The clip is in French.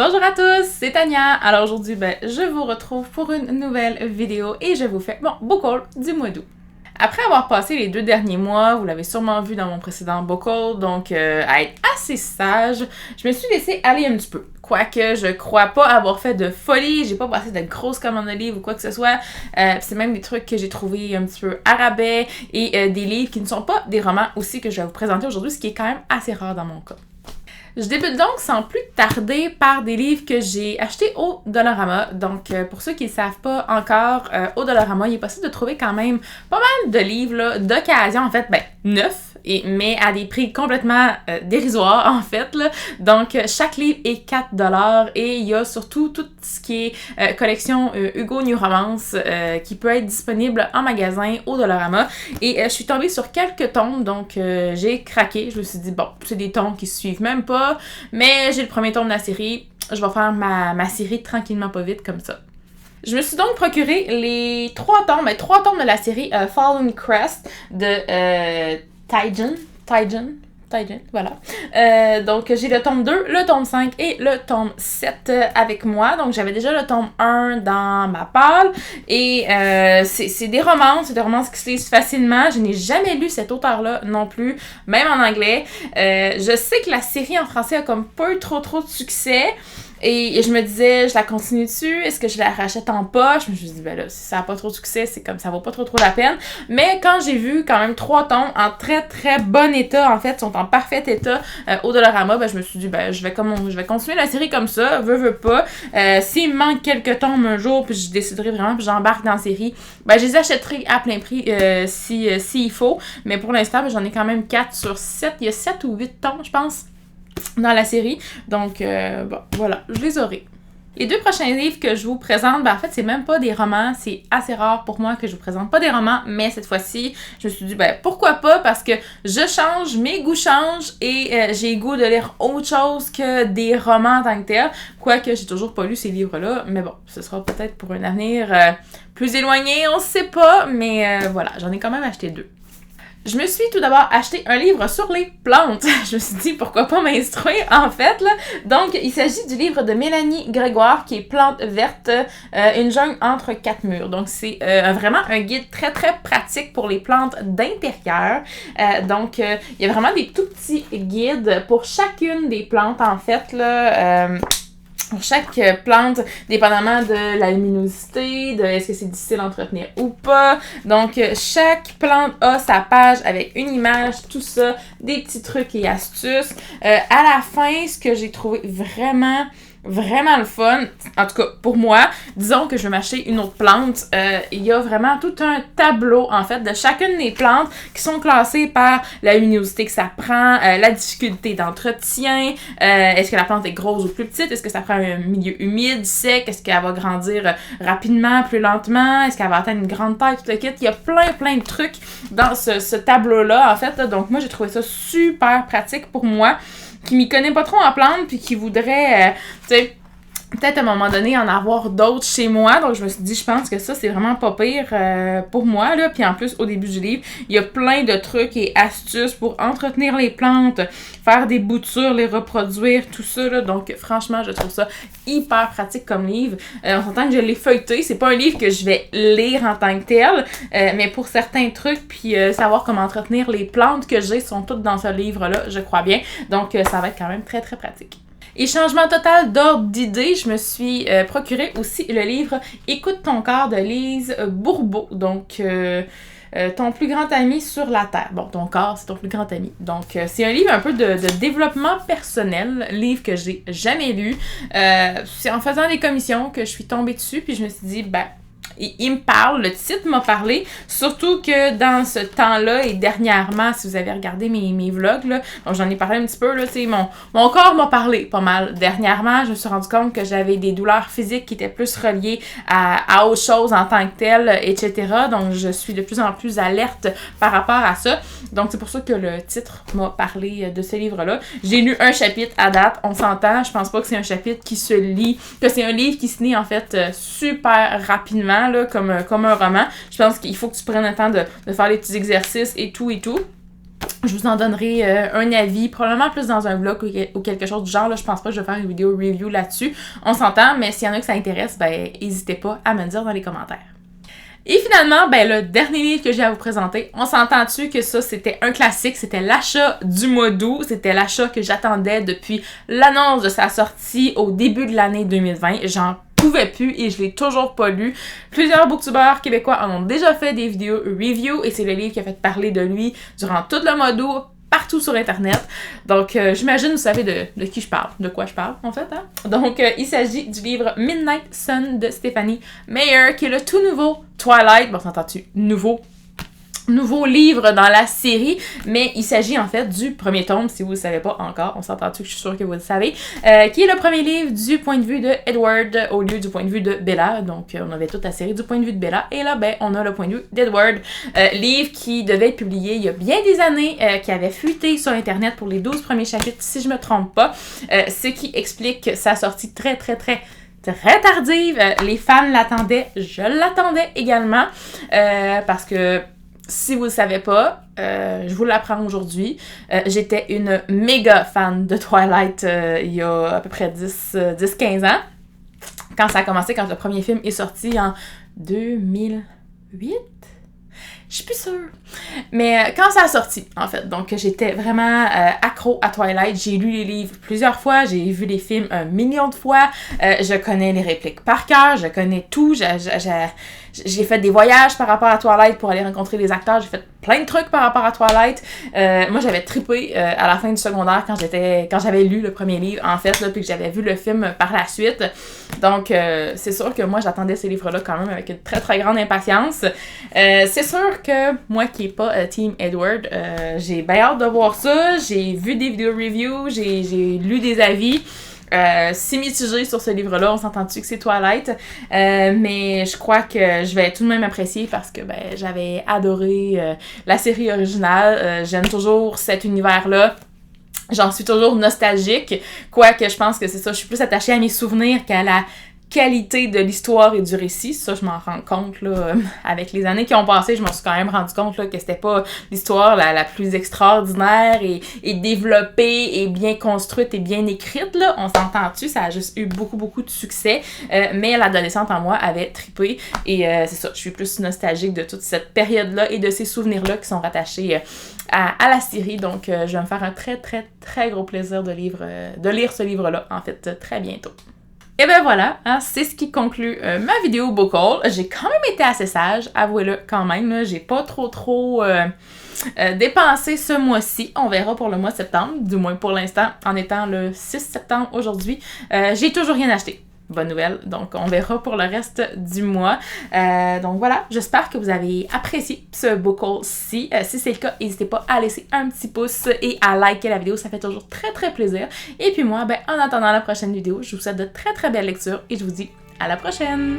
Bonjour à tous, c'est Tania. Alors aujourd'hui, je vous retrouve pour une nouvelle vidéo et je vous fais mon book haul du mois d'août. Après avoir passé les 2 derniers mois, vous l'avez sûrement vu dans mon précédent book haul, donc à être assez sage, je me suis laissée aller un petit peu. Quoique je crois pas avoir fait de folie, j'ai pas passé de grosses commandes de livres ou quoi que ce soit. C'est même des trucs que j'ai trouvés un petit peu à rabais et des livres qui ne sont pas des romans aussi que je vais vous présenter aujourd'hui, ce qui est quand même assez rare dans mon cas. Je débute donc sans plus tarder par des livres que j'ai achetés au Dollarama. Donc, pour ceux qui ne savent pas encore, au Dollarama, il est possible de trouver quand même pas mal de livres là, d'occasion, en fait, neufs, mais à des prix complètement dérisoires, en fait. Là. Donc, chaque livre est 4$ et il y a surtout tout ce qui est collection Hugo New Romance qui peut être disponible en magasin au Dollarama. Et je suis tombée sur quelques tomes, donc j'ai craqué. Je me suis dit, bon, c'est des tomes qui se suivent même pas, mais j'ai le premier tome de la série. Je vais faire ma série tranquillement pas vite comme ça. Je me suis donc procuré les 3 tomes de la série Fallen Crest de Taijin, voilà. Donc, j'ai le tome 2, le tome 5 et le tome 7 avec moi. Donc, j'avais déjà le tome 1 dans ma palle. Et c'est des romances qui se lisent facilement. Je n'ai jamais lu cet auteur-là non plus, même en anglais. Je sais que la série en français a comme pas eu trop de succès. Et je me disais, je la continue dessus, est-ce que je la rachète en poche? Je me suis dit, là, si ça n'a pas trop de succès, c'est comme ça vaut pas trop la peine. Mais quand j'ai vu quand même 3 tomes en très bon état, en fait, sont en parfait état au Dollarama, je me suis dit, je vais continuer la série comme ça, veux pas. S'il me manque quelques tomes un jour, puis je déciderai vraiment, puis j'embarque dans la série, je les achèterai à plein prix s'il faut. Mais pour l'instant, j'en ai quand même 4 sur 7. Il y a 7 ou 8 tomes, je pense, dans la série. Donc, voilà, je les aurai. Les 2 prochains livres que je vous présente, en fait, c'est même pas des romans. C'est assez rare pour moi que je vous présente pas des romans, mais cette fois-ci, je me suis dit, pourquoi pas? Parce que je change, mes goûts changent et j'ai le goût de lire autre chose que des romans en tant que tel. Quoique, j'ai toujours pas lu ces livres-là, mais bon, ce sera peut-être pour un avenir plus éloigné, on sait pas, mais voilà, j'en ai quand même acheté 2. Je me suis tout d'abord acheté un livre sur les plantes. Je me suis dit, pourquoi pas m'instruire, en fait, là. Donc, il s'agit du livre de Mélanie Grégoire, qui est Plantes vertes, une jungle entre 4 murs. Donc, c'est vraiment un guide très pratique pour les plantes d'intérieur. Donc, il y a vraiment des tout petits guides pour chacune des plantes, en fait, là. Pour chaque plante, dépendamment de la luminosité, de est-ce que c'est difficile à entretenir ou pas. Donc, chaque plante a sa page avec une image, tout ça, des petits trucs et astuces. À la fin, ce que j'ai trouvé vraiment le fun, en tout cas pour moi, disons que je vais m'acheter une autre plante, il y a vraiment tout un tableau en fait de chacune des plantes qui sont classées par la luminosité que ça prend, la difficulté d'entretien, est-ce que la plante est grosse ou plus petite, est-ce que ça prend un milieu humide, sec, est-ce qu'elle va grandir rapidement, plus lentement, est-ce qu'elle va atteindre une grande taille, tout le kit. Il y a plein de trucs dans ce tableau-là en fait, là. Donc moi j'ai trouvé ça super pratique pour moi, qui m'y connaît pas trop en plantes, puis qui voudrait, peut-être à un moment donné en avoir d'autres chez moi. Donc je me suis dit, je pense que ça c'est vraiment pas pire pour moi là. Puis en plus au début du livre, il y a plein de trucs et astuces pour entretenir les plantes, faire des boutures, les reproduire, tout ça là. Donc franchement, je trouve ça hyper pratique comme livre. On s'entend que je l'ai feuilleté, c'est pas un livre que je vais lire en tant que tel, mais pour certains trucs puis savoir comment entretenir les plantes que j'ai sont toutes dans ce livre là, je crois bien. Donc ça va être quand même très pratique. Et changement total d'ordre d'idée, je me suis procuré aussi le livre Écoute ton corps de Lise Bourbeau. Donc, ton plus grand ami sur la Terre. Bon, ton corps, c'est ton plus grand ami. Donc, c'est un livre un peu de développement personnel, livre que j'ai jamais lu. C'est en faisant des commissions que je suis tombée dessus, puis je me suis dit, il me parle, le titre m'a parlé, surtout que dans ce temps-là et dernièrement, si vous avez regardé mes vlogs, là, donc j'en ai parlé un petit peu, là, tu sais, mon corps m'a parlé pas mal. Dernièrement, je me suis rendu compte que j'avais des douleurs physiques qui étaient plus reliées à autre chose en tant que telle, etc. Donc, je suis de plus en plus alerte par rapport à ça. Donc, c'est pour ça que le titre m'a parlé de ce livre-là. J'ai lu un chapitre à date, on s'entend, je pense pas que c'est un chapitre qui se lit, que c'est un livre qui se lit, en fait, super rapidement, là, comme un roman. Je pense qu'il faut que tu prennes le temps de faire les petits exercices et tout. Je vous en donnerai un avis, probablement plus dans un vlog ou quelque chose du genre. Là, je pense pas que je vais faire une vidéo review là-dessus. On s'entend, mais s'il y en a que ça intéresse, ben n'hésitez pas à me le dire dans les commentaires. Et finalement, ben le dernier livre que j'ai à vous présenter, on s'entend-tu que ça c'était un classique, c'était l'achat du mois d'août, c'était l'achat que j'attendais depuis l'annonce de sa sortie au début de l'année 2020. J'en pouvais plus et je l'ai toujours pas lu. Plusieurs booktubeurs québécois en ont déjà fait des vidéos review et c'est le livre qui a fait parler de lui durant tout le mois d'août, partout sur internet. Donc j'imagine vous savez de qui je parle, de quoi je parle en fait. Hein? Donc il s'agit du livre Midnight Sun de Stephanie Meyer qui est le tout nouveau Twilight. Bon, s'entend-tu? Nouveau livre dans la série, mais il s'agit en fait du premier tome, si vous ne le savez pas encore, on s'entend-tu que je suis sûre que vous le savez, qui est le premier livre du point de vue de Edward au lieu du point de vue de Bella. Donc on avait toute la série du point de vue de Bella, et là ben on a le point de vue d'Edward, livre qui devait être publié il y a bien des années, qui avait fuité sur internet pour les 12 premiers chapitres, si je me trompe pas, ce qui explique sa sortie très tardive. Les fans l'attendaient, je l'attendais également, parce que si vous le savez pas, je vous l'apprends aujourd'hui. J'étais une méga fan de Twilight il y a à peu près 10-15 ans. Quand ça a commencé, quand le premier film est sorti en 2008? Je suis plus sûre. Mais quand ça a sorti, en fait, donc j'étais vraiment accro à Twilight. J'ai lu les livres plusieurs fois, j'ai vu les films 1 million de fois. Je connais les répliques par cœur, je connais tout. J'ai fait des voyages par rapport à Twilight pour aller rencontrer les acteurs. J'ai fait plein de trucs par rapport à Twilight. Moi, j'avais trippé à la fin du secondaire quand j'avais lu le premier livre, en fait, là, puis que j'avais vu le film par la suite. Donc, c'est sûr que moi, j'attendais ces livres-là quand même avec une très grande impatience. C'est sûr que moi qui n'ai pas Team Edward, j'ai bien hâte de voir ça. J'ai vu des vidéos reviews, j'ai lu des avis. C'est mitigé sur ce livre-là, on s'entend-tu que c'est Twilight, mais je crois que je vais tout de même apprécier parce que ben, j'avais adoré la série originale, j'aime toujours cet univers-là. J'en suis toujours nostalgique, quoique je pense que c'est ça, je suis plus attachée à mes souvenirs qu'à la qualité de l'histoire et du récit. Ça, je m'en rends compte, là, avec les années qui ont passé, je m'en suis quand même rendu compte, là, que c'était pas l'histoire la plus extraordinaire et développée et bien construite et bien écrite, là. On s'entend-tu, ça a juste eu beaucoup de succès, mais l'adolescente en moi avait trippé et c'est ça, je suis plus nostalgique de toute cette période-là et de ces souvenirs-là qui sont rattachés à la série, donc je vais me faire un très gros plaisir de lire ce livre-là, en fait, très bientôt. Et ben voilà, hein, c'est ce qui conclut ma vidéo book haul. J'ai quand même été assez sage, avouez-le quand même, là, j'ai pas trop dépensé ce mois-ci. On verra pour le mois de septembre, du moins pour l'instant, en étant le 6 septembre aujourd'hui. J'ai toujours rien acheté. Bonne nouvelle, donc on verra pour le reste du mois. Donc voilà, j'espère que vous avez apprécié ce book haul-ci. Si c'est le cas, n'hésitez pas à laisser un petit pouce et à liker la vidéo, ça fait toujours très plaisir. Et puis moi, ben, en attendant la prochaine vidéo, je vous souhaite de très belles lectures et je vous dis à la prochaine!